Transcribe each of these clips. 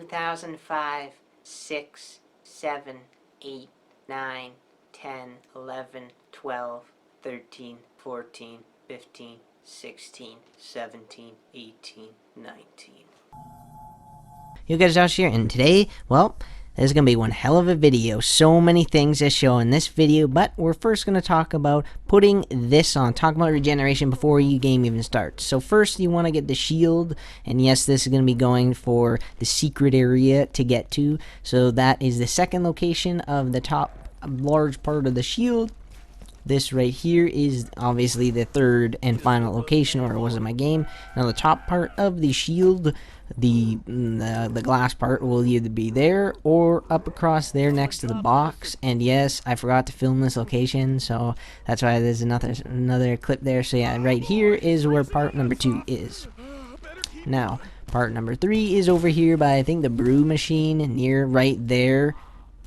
2005, 6, 7, 8, 9, 10, 11, 12, 13, 14, 15, 16, 17, 18, 19. You guys, Josh here, and today, well, this is going to be one hell of a video. So many things to show in this video, but we're first going to talk about putting this on. Talk about regeneration before your game even starts. So first, you want to get the shield, and yes, this is going to be going for the secret area to get to. So that is the second location of the top large part of the shield. This right here is obviously the third and final location, or it was in my game. Now the top part of the shield, the glass part, will either be there or up across there next to the box. And yes, I forgot to film this location, so that's why there's another clip there. So yeah, right here is where part number 2 is. Now part number 3 is over here by, I think, the brew machine, near right there.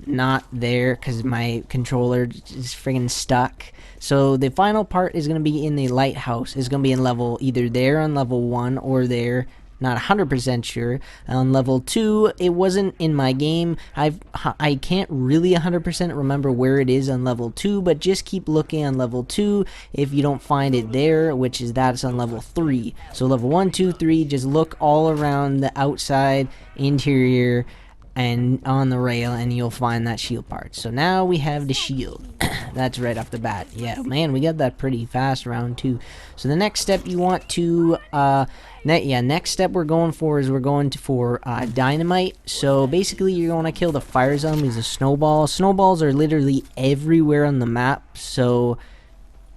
Not there because my controller is friggin' stuck. So the final part is going to be in the lighthouse. It's going to be in level, either there on level 1 or there. Not 100% sure. On level 2, it wasn't in my game. I can't really 100% remember where it is on level 2, but just keep looking on level 2 if you don't find it there, which is that's on level 3. So level 1, 2, 3, just look all around the outside, interior, and on the rail, and you'll find that shield part. So now we have the shield. That's right off the bat. Yeah, man, we got that pretty fast, round 2. So the next step you want to next step we're going for is dynamite. So basically you're going to kill the fire zombies, the snowballs. Snowballs are literally everywhere on the map, so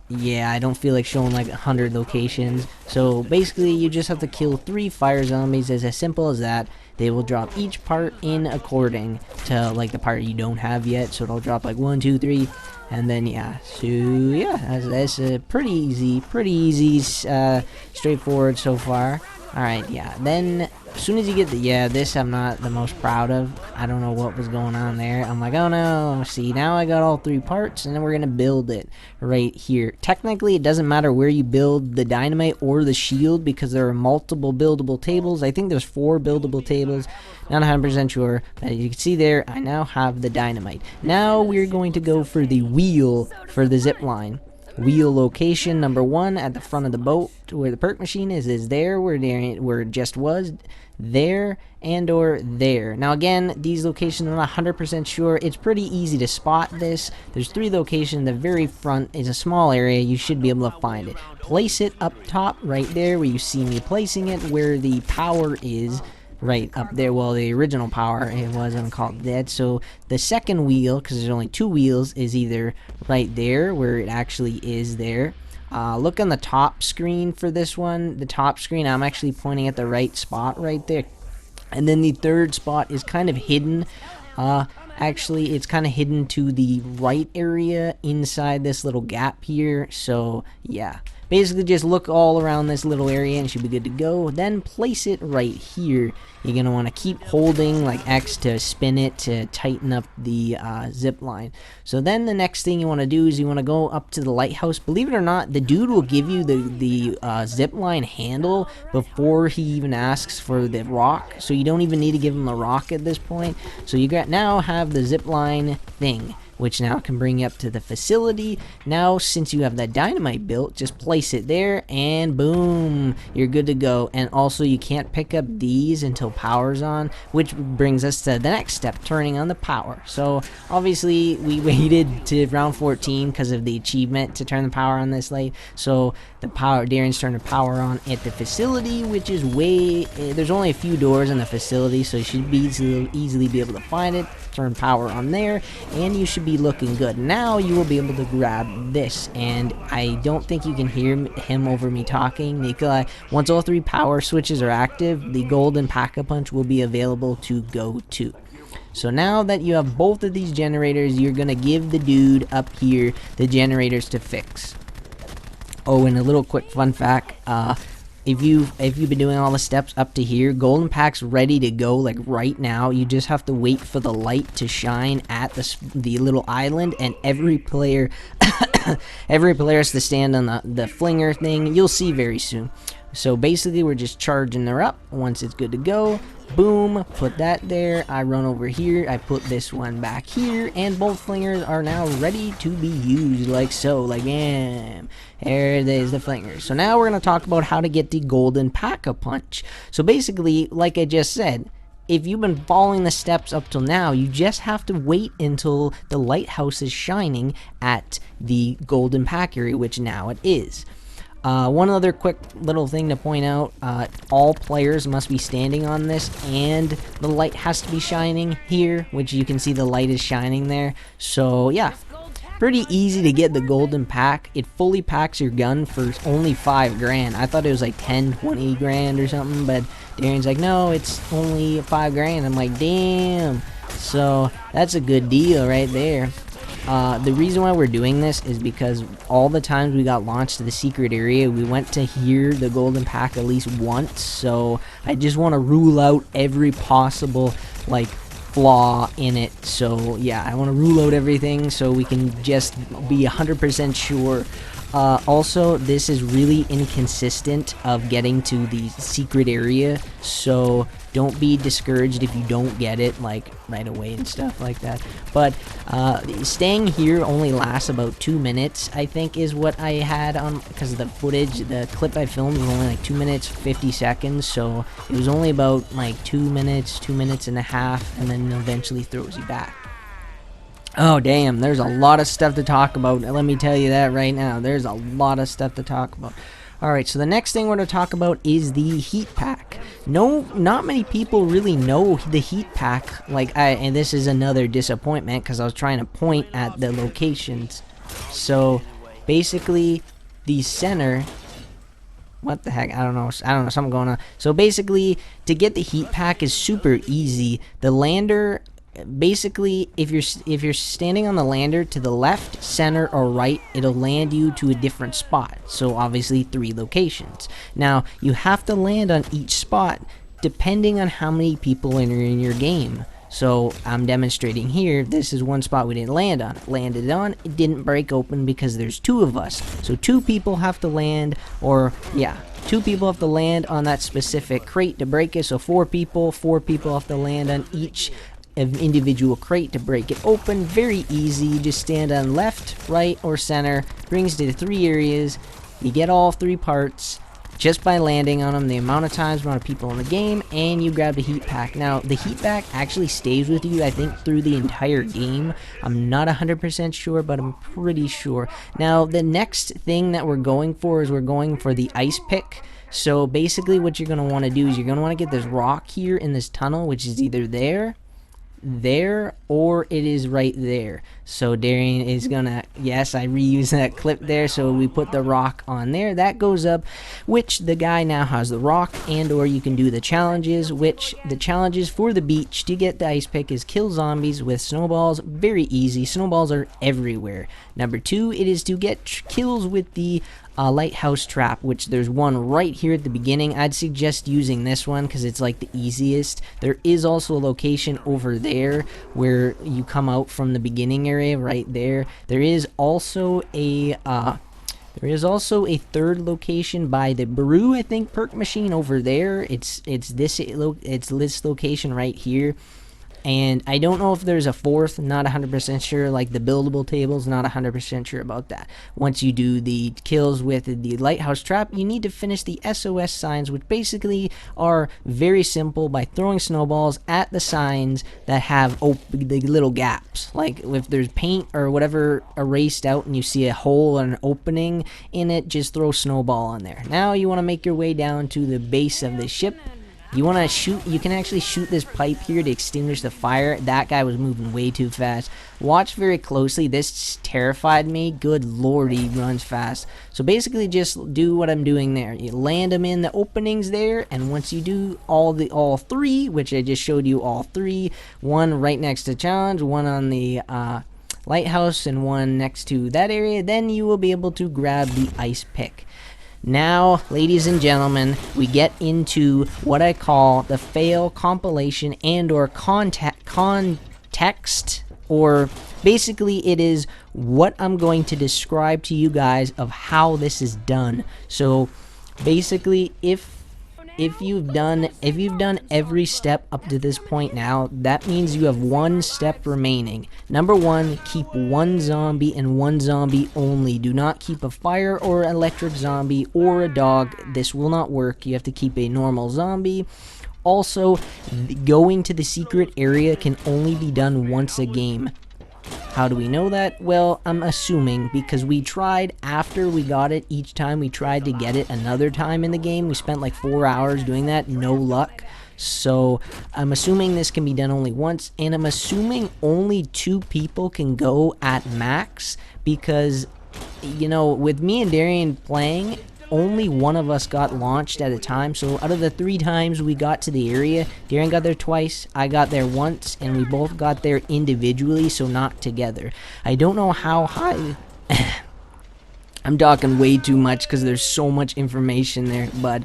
yeah, I don't feel like showing like 100 locations. So basically you just have to kill 3 fire zombies. It's as simple as that. They will drop each part in according to like the part you don't have yet. So it'll drop like 1, 2, 3, and then yeah. So yeah, that's pretty easy, straightforward so far. Alright, yeah, then as soon as you get this I'm not the most proud of. I don't know what was going on there. I'm like, oh no, see, now I got all 3 parts, and then we're gonna build it right here. Technically, it doesn't matter where you build the dynamite or the shield, because there are multiple buildable tables. I think there's 4 buildable tables, not 100% sure, but you can see there, I now have the dynamite. Now we're going to go for the wheel for the zip line. Wheel location number 1 at the front of the boat, where the perk machine is there, where it just was, there and or there. Now again, these locations I'm not 100% sure. It's pretty easy to spot this. There's 3 locations. The very front is a small area. You should be able to find it. Place it up top right there where you see me placing it, where the power is. Right up there. Well, the original power, it wasn't called dead. So the second wheel, because there's only 2 wheels, is either right there where it actually is there. Look on the top screen for this one. The top screen, I'm actually pointing at the right spot right there. And then the third spot is kind of hidden. Actually, it's kind of hidden to the right area inside this little gap here. So yeah, basically just look all around this little area and it should be good to go. Then place it right here. You're going to want to keep holding like X to spin it to tighten up the zip line. So then the next thing you want to do is you want to go up to the lighthouse. Believe it or not, the dude will give you the zip line handle before he even asks for the rock. So you don't even need to give him the rock at this point. So you now have the zip line thing, which now can bring you up to the facility. Now, since you have that dynamite built, just place it there, and boom, you're good to go. And also, you can't pick up these until power's on, which brings us to the next step, turning on the power. So, obviously, we waited to round 14 because of the achievement to turn the power on this late. So, Darren's turned the power on at the facility, which is there's only a few doors in the facility, so you should be easily be able to find it. Turn power on there, and you should be looking good. Now you will be able to grab this, and I don't think you can hear him over me talking. Nikolai, once all 3 power switches are active, the golden pack-a-punch will be available to go to. So now that you have both of these generators, you're gonna give the dude up here the generators to fix. Oh, and a little quick fun fact, if you've been doing all the steps up to here, golden pack's ready to go like right now. You just have to wait for the light to shine at the little island, and every player has to stand on the flinger thing. You'll see very soon. So basically we're just charging her up. Once it's good to go, Boom, put that there. I run over here, I put this one back here, and both flingers are now ready to be used, like so, like bam. There it is, the flingers. So now we're going to talk about how to get the golden pack-a-punch. So basically, like I just said, if you've been following the steps up till now, you just have to wait until the lighthouse is shining at the golden pack area, which now it is. One other quick little thing to point out, all players must be standing on this, and the light has to be shining here, which you can see the light is shining there. So yeah, pretty easy to get the golden pack. It fully packs your gun for only 5 grand. I thought it was like 10, 20 grand or something, but Darian's like, no, it's only 5 grand. I'm like, damn. So that's a good deal right there. The reason why we're doing this is because all the times we got launched to the secret area, we went to hear the golden pack at least once. So I just want to rule out every possible like flaw in it. So yeah, I want to rule out everything so we can just be 100% sure. Also, this is really inconsistent of getting to the secret area, so don't be discouraged if you don't get it like right away and stuff like that. But staying here only lasts about 2 minutes, I think, is what I had on, because the footage, the clip I filmed was only like 2 minutes 50 seconds, so it was only about like 2 minutes, 2 minutes and a half, and then eventually throws you back. Oh damn, there's a lot of stuff to talk about. Let me tell you that right now. There's a lot of stuff to talk about. Alright, so the next thing we're going to talk about is the heat pack. No, not many people really know the heat pack. And this is another disappointment because I was trying to point at the locations. So basically the center, what the heck, I don't know, something going on. So basically to get the heat pack is super easy. The lander, basically if you're standing on the lander, to the left, center, or right, it'll land you to a different spot. So obviously 3 locations. Now you have to land on each spot depending on how many people are in your game. So I'm demonstrating here, this is one spot we didn't land on. Landed on, it didn't break open because there's 2 of us. So 2 people have to land, or yeah, 2 people have to land on that specific crate to break it. So 4 people have to land on each individual crate to break it open. Very easy. You just stand on left, right, or center. Brings you to 3 areas. You get all 3 parts just by landing on them, the amount of people in the game, and you grab the heat pack. Now the heat pack actually stays with you, I think, through the entire game. I'm not 100% sure, but I'm pretty sure. Now the next thing that we're going for is we're going for the ice pick. So basically what you're going to want to do is you're going to want to get this rock here in this tunnel, which is either there, or it is right there. So Darian is gonna, yes, I reused that clip there. So we put the rock on there, that goes up, which the guy now has the rock. And or you can do the challenges, which the challenges for the beach to get the ice pick is kill zombies with snowballs. Very easy, snowballs are everywhere. Number 2, it is to get kills with the lighthouse trap, which there's one right here at the beginning. I'd suggest using this one because it's like the easiest. There is also a location over there where you come out from the beginning area right there. There is also a 3rd location by the brew, I think, perk machine over there. It's this location right here. And I don't know if there's a 4th, not 100% sure, like the buildable tables, not 100% sure about that. Once you do the kills with the lighthouse trap, you need to finish the SOS signs, which basically are very simple by throwing snowballs at the signs that have the little gaps. Like if there's paint or whatever erased out and you see a hole or an opening in it, just throw snowball on there. Now you want to make your way down to the base of the ship. You want to shoot, you can actually shoot this pipe here to extinguish the fire. That guy was moving way too fast. Watch very closely. This terrified me. Good lord, he runs fast. So basically just do what I'm doing there. You land them in the openings there, and once you do all 3, which I just showed you all 3, one right next to challenge, one on the lighthouse, and one next to that area, then you will be able to grab the ice pick. Now, ladies and gentlemen, we get into what I call the fail compilation and or context, or basically it is what I'm going to describe to you guys of how this is done. So basically, if if you've done every step up to this point now, that means you have one step remaining. Number one, keep one zombie and one zombie only. Do not keep a fire or electric zombie or a dog. This will not work. You have to keep a normal zombie. Also, going to the secret area can only be done once a game. How do we know that? Well, I'm assuming because we tried after we got it. Each time we tried to get it another time in the game. We spent like 4 hours doing that, no luck. So I'm assuming this can be done only once, and I'm assuming only 2 people can go at max because, you know, with me and Darian playing, only one of us got launched at a time. So out of the 3 times we got to the area, Darren got there twice, I got there once, and we both got there individually, so not together. I don't know how high I'm talking way too much because there's so much information there, but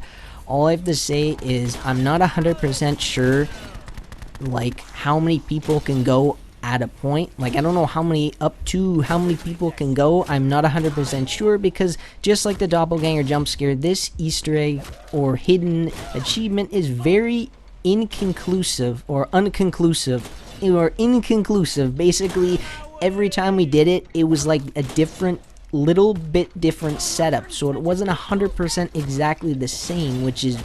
all I have to say is I'm not 100% sure like how many people can go at a point. Like, I don't know how many people can go. I'm not 100% sure because just like the doppelganger jump scare, this Easter egg or hidden achievement is very inconclusive. Basically, every time we did it, it was like a little bit different setup, so it wasn't 100% exactly the same, which is,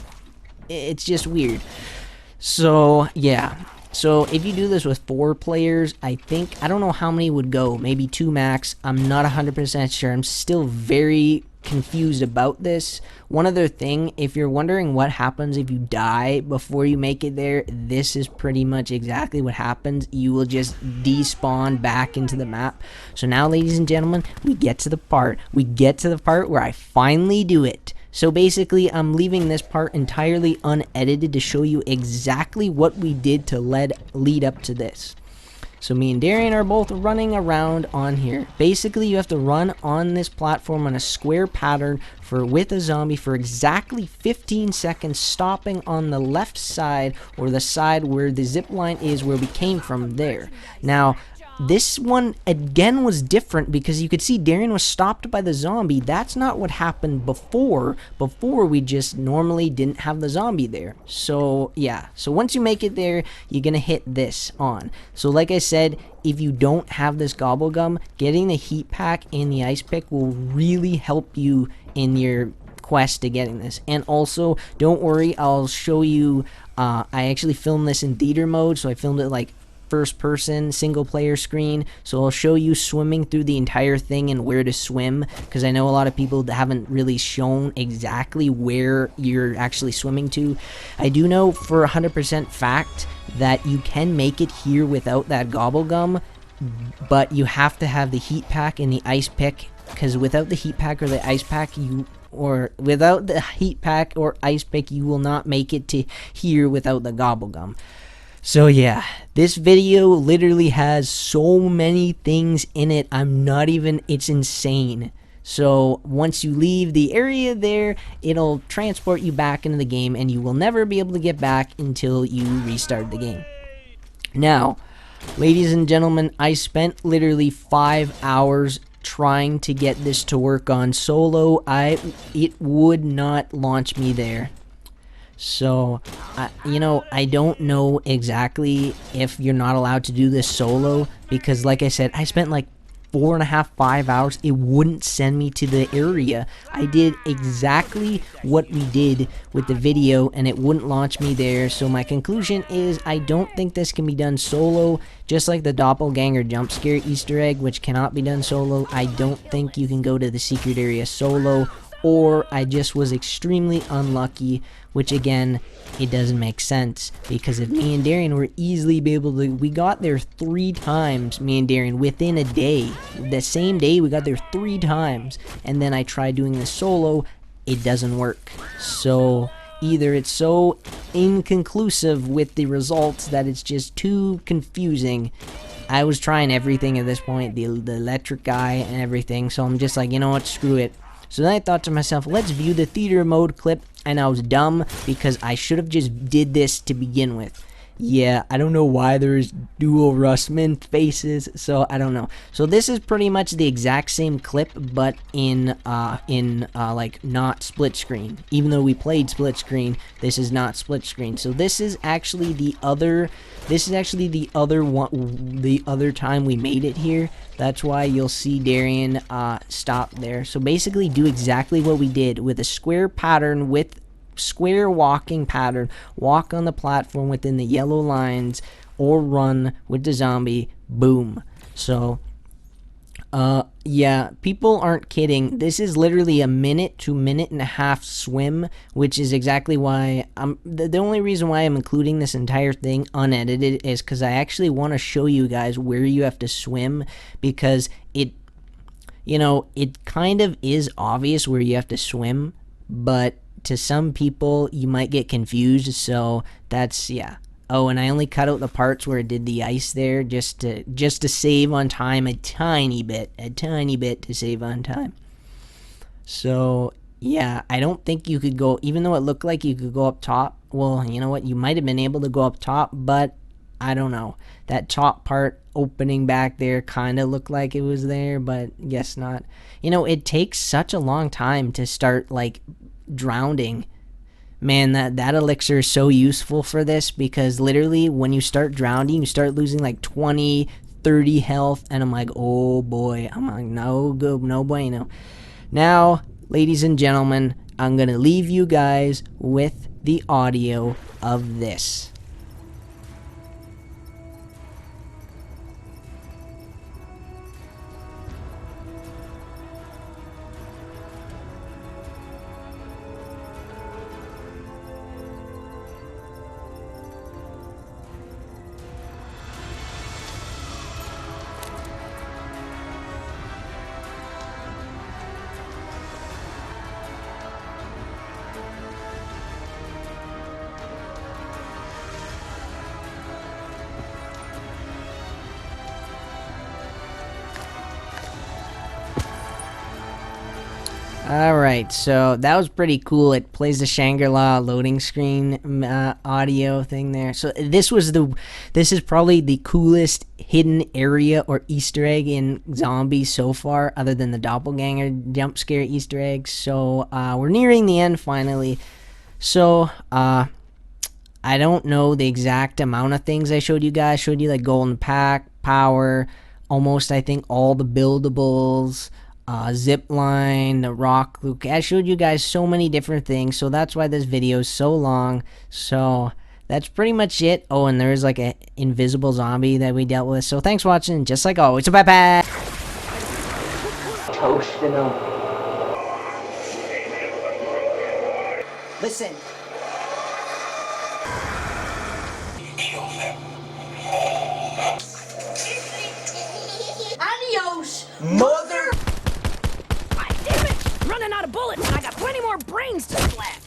it's just weird. So yeah, so if you do this with 4 players, I don't know how many would go, maybe 2 max. I'm not 100% sure. I'm still very confused about this. One other thing, if you're wondering what happens if you die before you make it there, this is pretty much exactly what happens. You will just despawn back into the map. So now, ladies and gentlemen, we get to the part where I finally do it. So basically, I'm leaving this part entirely unedited to show you exactly what we did to lead up to this. So me and Darian are both running around on here. Basically, you have to run on this platform on a square pattern with a zombie for exactly 15 seconds, stopping on the left side, or the side where the zip line is, where we came from there. Now, this one again was different because you could see Darian was stopped by the zombie. That's not what happened before. Before, we just normally didn't have the zombie there. So yeah, so once you make it there, you're gonna hit this on. So like I said, if you don't have this gobble gum, getting the heat pack and the ice pick will really help you in your quest to getting this. And also, don't worry, I'll show you, I actually filmed this in theater mode, so I filmed it like first person single player screen, so I'll show you swimming through the entire thing and where to swim, because I know a lot of people haven't really shown exactly where you're actually swimming to. I do know for 100% fact that you can make it here without that gobble gum, but you have to have the heat pack and the ice pick, because without the heat pack or the ice pack, you will not make it to here without the gobble gum. So yeah, this video literally has so many things in it, it's insane. So once you leave the area there, it'll transport you back into the game, and you will never be able to get back until you restart the game. Now, ladies and gentlemen, I spent literally 5 hours trying to get this to work on solo. It would not launch me there. So, I don't know exactly if you're not allowed to do this solo, because like I said, I spent like 5 hours. It wouldn't send me to the area. I did exactly what we did with the video, and it wouldn't launch me there. So my conclusion is I don't think this can be done solo. Just like the doppelganger jump scare Easter egg, which cannot be done solo, I don't think you can go to the secret area solo. Or I just was extremely unlucky, which again, it doesn't make sense, because if me and Darian were easily be able to, we got there 3 times, me and Darian, within a day. The same day, we got there 3 times, and then I tried doing this solo, it doesn't work. So either it's so inconclusive with the results that it's just too confusing. I was trying everything at this point, the electric guy and everything, so I'm just like, you know what, screw it. So then I thought to myself, let's view the theater mode clip, and I was dumb because I should have just did this to begin with. yeah, I don't know why there's dual Russman faces, so I don't know. So this is pretty much the exact same clip, but in like not split screen. Even though we played split screen, this is not split screen. So this is actually the other. This is actually the other one. The other time we made it here. That's why you'll see Darian stop there. So basically, do exactly what we did with a square pattern with square walking pattern. Walk on the platform within the yellow lines or run with the zombie. Boom. So yeah, people aren't kidding. This is literally a minute to minute and a half swim, which is exactly why I'm the only reason why I'm including this entire thing unedited is because I actually want to show you guys where you have to swim, because it, you know, it kind of is obvious where you have to swim, but to some people you might get confused. So that's, yeah. Oh, and I only cut out the parts where it did the ice there just to save on time a tiny bit to save on time. So yeah, I don't think you could go, even though it looked like you could go up top. Well, you know what, you might have been able to go up top, but I don't know. That top part opening back there kind of looked like it was there, but guess not. You know, it takes such a long time to start like drowning. Man, that elixir is so useful for this, because literally when you start drowning, you start losing like 20, 30 health, and I'm like, oh boy. I'm like, no good, no bueno. Now, ladies and gentlemen, I'm gonna leave you guys with the audio of this. Alright, so that was pretty cool. It plays the Shangri-La loading screen audio thing there. So this is probably the coolest hidden area or Easter egg in Zombies so far, other than the doppelganger jump scare Easter egg. So we're nearing the end finally. So I don't know the exact amount of things I showed you guys. Showed you like golden pack, power, almost I think all the buildables, zip line, the rock Luke. I showed you guys so many different things, so that's why this video is so long. So that's pretty much it. Oh, and there's like an invisible zombie that we dealt with. So thanks for watching. Just like always, bye bye. Toasting them. Listen. Adios, Mother. damn it! Running out of bullets, and I got plenty more brains to splat.